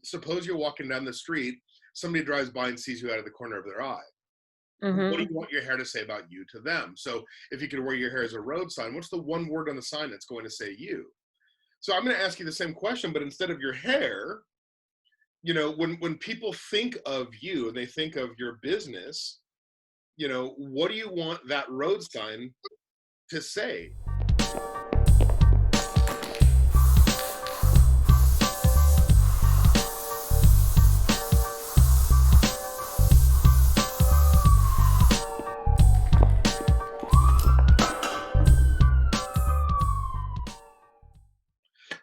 Suppose you're walking down the street, somebody drives by and sees you out of the corner of their eye. What do Mhm. you want your hair to say about you to them? So if you could wear your hair as a road sign, what's the one word on the sign that's going to say you? So I'm going to ask you the same question, but instead of your hair, when people think of you and they think of your business, what do you want that road sign to say?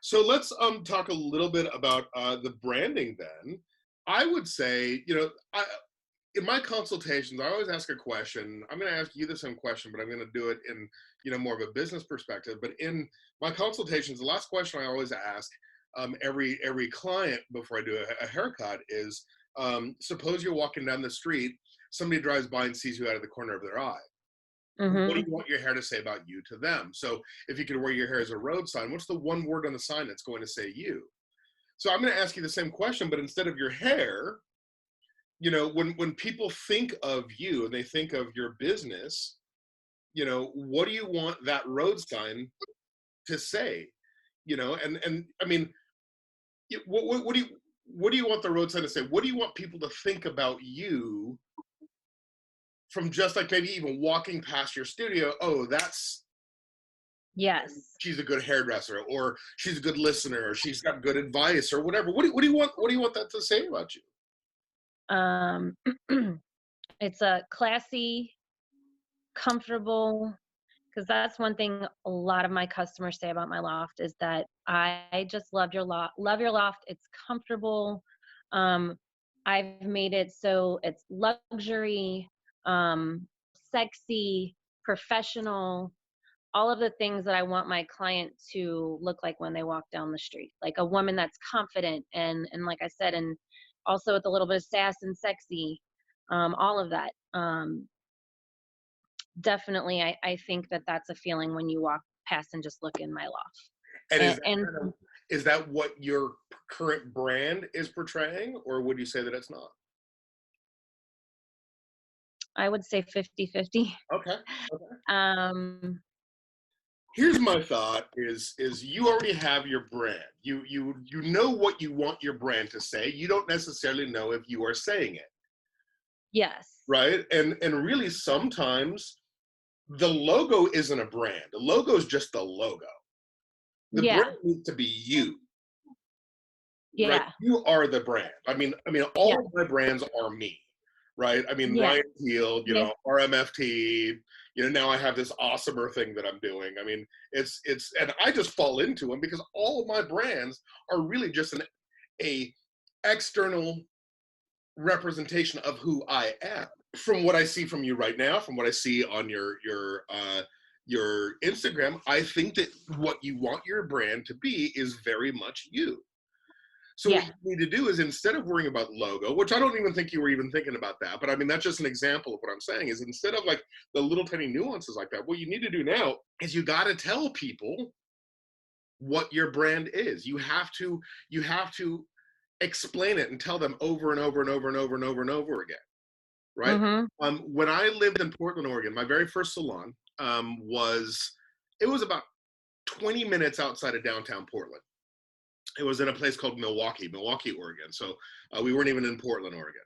So let's talk a little bit about the branding then. I would say, in my consultations, I always ask a question. I'm going to ask you the same question, but I'm going to do it in, more of a business perspective. But in my consultations, the last question I always ask every client before I do a haircut is, suppose you're walking down the street, somebody drives by and sees you out of the corner of their eye. What do Mhm. you want your hair to say about you to them? So if you could wear your hair as a road sign, what's the one word on the sign that's going to say you? So I'm going to ask you the same question, but instead of your hair, when people think of you and they think of your business, what do you want that road sign to say? And I mean, what do you want the road sign to say? What do you want people to think about you from just like maybe even walking past your studio? Oh, that's Yes. she's a good hairdresser, or she's a good listener, or she's got good advice, or whatever. What do you want that to say about you? Um, it's a classy, comfortable, because that's one thing a lot of my customers say about my loft is that I just love your loft. It's comfortable. Um, I've made it so it's luxury, sexy, professional, all of the things that I want my client to look like when they walk down the street. Like a woman that's confident and like I said, and also with a little bit of sass and sexy, all of that. Definitely, I think that that's a feeling when you walk past and just look in my loft. And And, and is that what your current brand is portraying, or would you say that it's not? I would say 50-50. Okay. Okay. Um, Here's my thought: is you already have your brand. You know what you want your brand to say. You don't necessarily know if you are saying it, yes. right? And really, sometimes the logo isn't a brand. The logo is just the logo. The brand Yeah. needs to be you, right? Yeah. You are the brand. I mean, Yeah. all of my brands are me, right? I mean, Yeah. Ryan Field, Yeah. RMFT. Now I have this awesomer thing that I'm doing. I mean, and I just fall into them because all of my brands are really just a external representation of who I am. From what I see from you right now, from what I see on your Instagram, I think that what you want your brand to be is very much you. So what Yeah. you need to do is, instead of worrying about logo, which I don't even think you were even thinking about that, but I mean that's just an example of what I'm saying, is instead of like the little tiny nuances like that, what you need to do now is you got to tell people what your brand is. You have to explain it and tell them over and over and over and over and over and over again, right? Mhm. When I lived in Portland, Oregon, my very first salon was about 20 minutes outside of downtown Portland. It was in a place called Milwaukee, Oregon. So we weren't even in Portland, Oregon.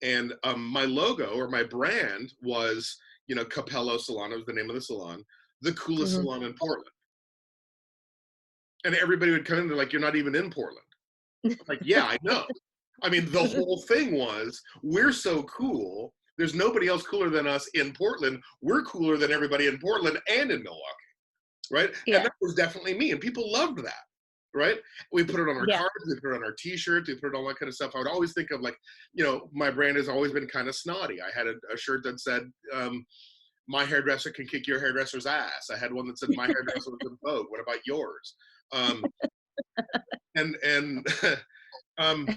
And my logo or my brand was, Capello Salon. It was the name of the salon, the coolest Mhm. salon in Portland. And everybody would come in, they're like, "You're not even in Portland." Like, yeah, I know. I mean, the whole thing was, we're so cool. There's nobody else cooler than us in Portland. We're cooler than everybody in Portland and in Milwaukee, right? And Yeah. that was definitely me. And people loved that, right? We put it on our Yeah. cards, we put it on our T-shirts, we put it on all that kind of stuff. I would always think of, like, my brand has always been kind of snotty. I had a shirt that said, "My hairdresser can kick your hairdresser's ass." I had one that said, "My hairdresser was in Vogue. What about yours?" Um, and um,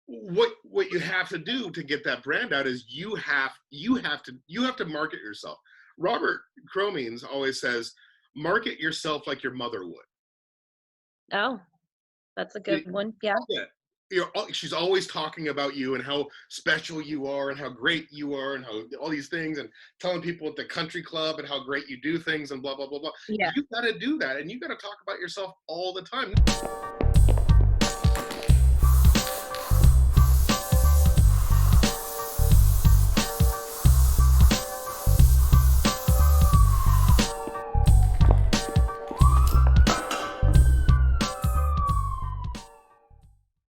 what you have to do to get that brand out is you have to market yourself. Robert Cromeans always says, market yourself like your mother would. Oh. That's a good one. Yeah. Yeah. She's always talking about you and how special you are and how great you are and how all these things and telling people at the country club and how great you do things and blah blah blah blah. Yeah. You got to do that and you got to talk about yourself all the time.